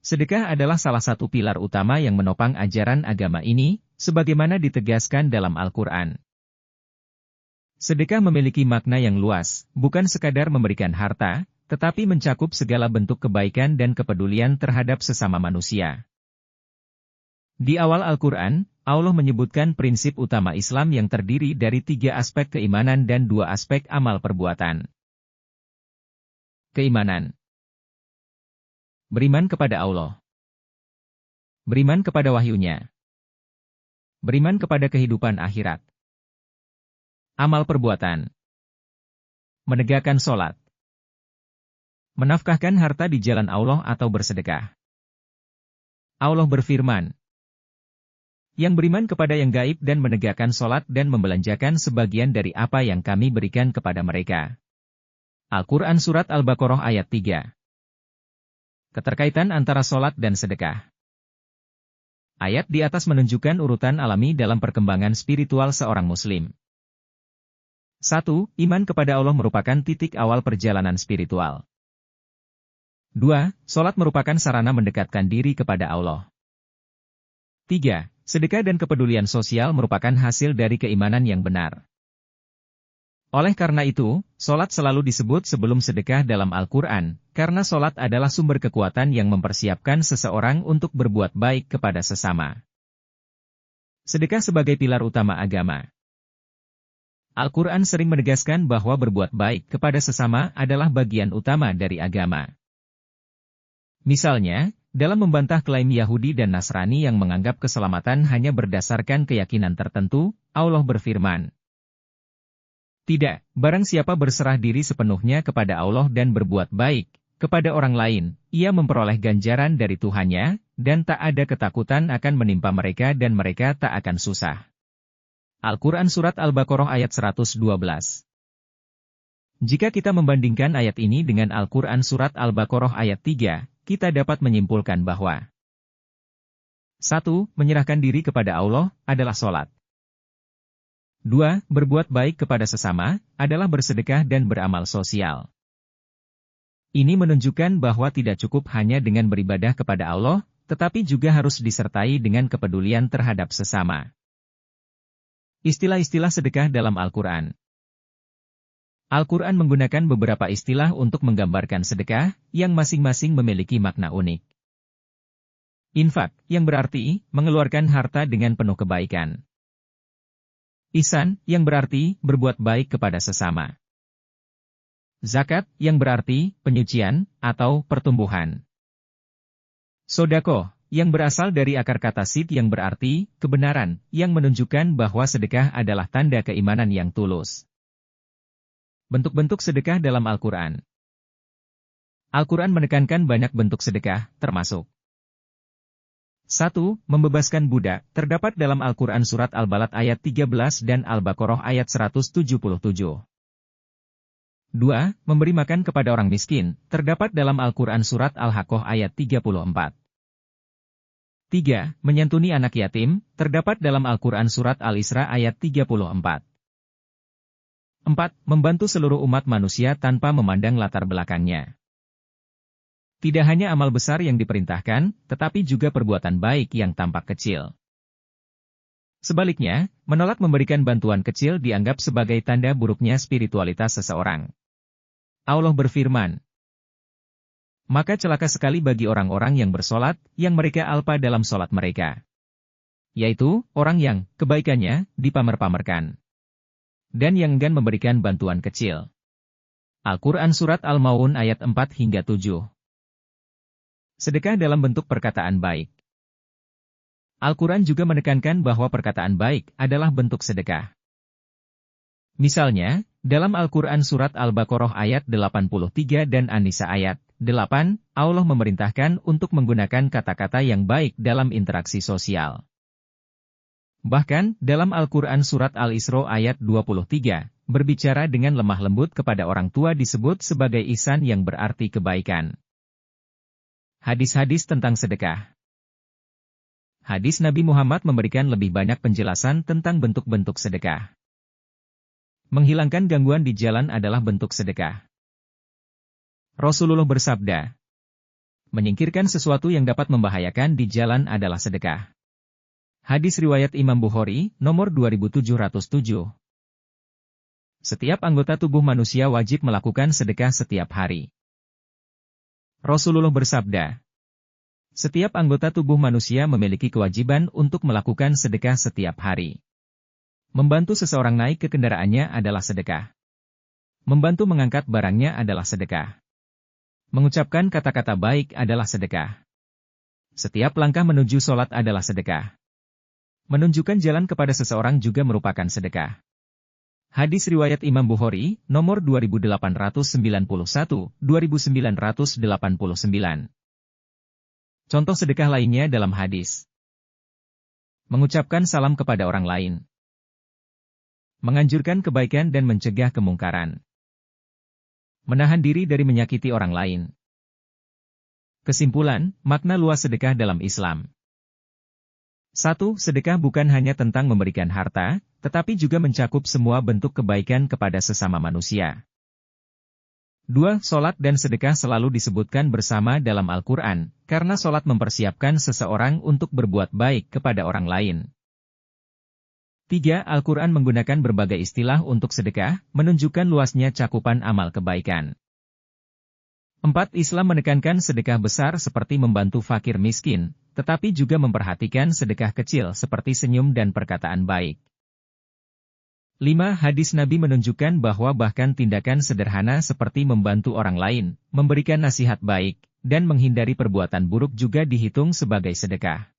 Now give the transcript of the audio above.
Sedekah adalah salah satu pilar utama yang menopang ajaran agama ini, sebagaimana ditegaskan dalam Al-Quran. Sedekah memiliki makna yang luas, bukan sekadar memberikan harta, tetapi mencakup segala bentuk kebaikan dan kepedulian terhadap sesama manusia. Di awal Al-Quran, Allah menyebutkan prinsip utama Islam yang terdiri dari 3 aspek keimanan dan 2 aspek amal perbuatan. Keimanan. Beriman kepada Allah. Beriman kepada wahyu-Nya. Beriman kepada kehidupan akhirat. Amal perbuatan. Menegakkan sholat. Menafkahkan harta di jalan Allah atau bersedekah. Allah berfirman, yang beriman kepada yang gaib dan menegakkan sholat dan membelanjakan sebagian dari apa yang kami berikan kepada mereka. Al-Quran Surat Al-Baqarah ayat 3. Keterkaitan antara sholat dan sedekah. Ayat di atas menunjukkan urutan alami dalam perkembangan spiritual seorang muslim. 1. Iman kepada Allah merupakan titik awal perjalanan spiritual. 2. Sholat merupakan sarana mendekatkan diri kepada Allah. 3. Sedekah dan kepedulian sosial merupakan hasil dari keimanan yang benar. Oleh karena itu, sholat selalu disebut sebelum sedekah dalam Al-Quran, karena sholat adalah sumber kekuatan yang mempersiapkan seseorang untuk berbuat baik kepada sesama. Sedekah sebagai pilar utama agama. Al-Quran sering menegaskan bahwa berbuat baik kepada sesama adalah bagian utama dari agama. Misalnya, dalam membantah klaim Yahudi dan Nasrani yang menganggap keselamatan hanya berdasarkan keyakinan tertentu, Allah berfirman, tidak, barang siapa berserah diri sepenuhnya kepada Allah dan berbuat baik kepada orang lain, ia memperoleh ganjaran dari Tuhannya, dan tak ada ketakutan akan menimpa mereka dan mereka tak akan susah. Al-Quran Surat Al-Baqarah ayat 112. Jika kita membandingkan ayat ini dengan Al-Quran Surat Al-Baqarah ayat 3, kita dapat menyimpulkan bahwa 1. Menyerahkan diri kepada Allah adalah sholat. 2. Berbuat baik kepada sesama, adalah bersedekah dan beramal sosial. Ini menunjukkan bahwa tidak cukup hanya dengan beribadah kepada Allah, tetapi juga harus disertai dengan kepedulian terhadap sesama. Istilah-istilah sedekah dalam Al-Quran. Al-Quran menggunakan beberapa istilah untuk menggambarkan sedekah, yang masing-masing memiliki makna unik. Infak, yang berarti mengeluarkan harta dengan penuh kebaikan. Ihsan, yang berarti berbuat baik kepada sesama. Zakat, yang berarti penyucian atau pertumbuhan. Sodaqoh, yang berasal dari akar kata sid yang berarti kebenaran, yang menunjukkan bahwa sedekah adalah tanda keimanan yang tulus. Bentuk-bentuk sedekah dalam Al-Quran. Al-Quran menekankan banyak bentuk sedekah, termasuk 1. Membebaskan budak, terdapat dalam Al-Quran Surat Al-Balad ayat 13 dan Al-Baqarah ayat 177. 2. Memberi makan kepada orang miskin, terdapat dalam Al-Quran Surat Al-Haqqah ayat 34. 3. Menyantuni anak yatim, terdapat dalam Al-Quran Surat Al-Isra ayat 34. 4. Membantu seluruh umat manusia tanpa memandang latar belakangnya. Tidak hanya amal besar yang diperintahkan, tetapi juga perbuatan baik yang tampak kecil. Sebaliknya, menolak memberikan bantuan kecil dianggap sebagai tanda buruknya spiritualitas seseorang. Allah berfirman, maka celaka sekali bagi orang-orang yang bersolat, yang mereka alpa dalam solat mereka. Yaitu, orang yang kebaikannya dipamer-pamerkan. Dan yang enggan memberikan bantuan kecil. Al-Quran Surat Al-Maun ayat 4-7. Sedekah dalam bentuk perkataan baik. Al-Quran juga menekankan bahwa perkataan baik adalah bentuk sedekah. Misalnya, dalam Al-Quran Surat Al-Baqarah ayat 83 dan An-Nisa ayat 8, Allah memerintahkan untuk menggunakan kata-kata yang baik dalam interaksi sosial. Bahkan, dalam Al-Quran Surat Al-Isra ayat 23, berbicara dengan lemah lembut kepada orang tua disebut sebagai ihsan yang berarti kebaikan. Hadis-hadis tentang sedekah. Hadis Nabi Muhammad memberikan lebih banyak penjelasan tentang bentuk-bentuk sedekah. Menghilangkan gangguan di jalan adalah bentuk sedekah. Rasulullah bersabda, Menyingkirkan sesuatu yang dapat membahayakan di jalan adalah sedekah. Hadis riwayat Imam Bukhari, nomor 2707. Setiap anggota tubuh manusia wajib melakukan sedekah setiap hari. Rasulullah bersabda, setiap anggota tubuh manusia memiliki kewajiban untuk melakukan sedekah setiap hari. Membantu seseorang naik ke kendaraannya adalah sedekah. Membantu mengangkat barangnya adalah sedekah. Mengucapkan kata-kata baik adalah sedekah. Setiap langkah menuju sholat adalah sedekah. Menunjukkan jalan kepada seseorang juga merupakan sedekah. Hadis riwayat Imam Bukhari, nomor 2891, 2989. Contoh sedekah lainnya dalam hadis. Mengucapkan salam kepada orang lain. Menganjurkan kebaikan dan mencegah kemungkaran. Menahan diri dari menyakiti orang lain. Kesimpulan, makna luas sedekah dalam Islam. 1. Sedekah bukan hanya tentang memberikan harta, tetapi juga mencakup semua bentuk kebaikan kepada sesama manusia. 2. Sholat dan sedekah selalu disebutkan bersama dalam Al-Quran, karena sholat mempersiapkan seseorang untuk berbuat baik kepada orang lain. 3. Al-Quran menggunakan berbagai istilah untuk sedekah, menunjukkan luasnya cakupan amal kebaikan. 4. Islam menekankan sedekah besar seperti membantu fakir miskin, tetapi juga memperhatikan sedekah kecil seperti senyum dan perkataan baik. 5. Hadis Nabi menunjukkan bahwa bahkan tindakan sederhana seperti membantu orang lain, memberikan nasihat baik, dan menghindari perbuatan buruk juga dihitung sebagai sedekah.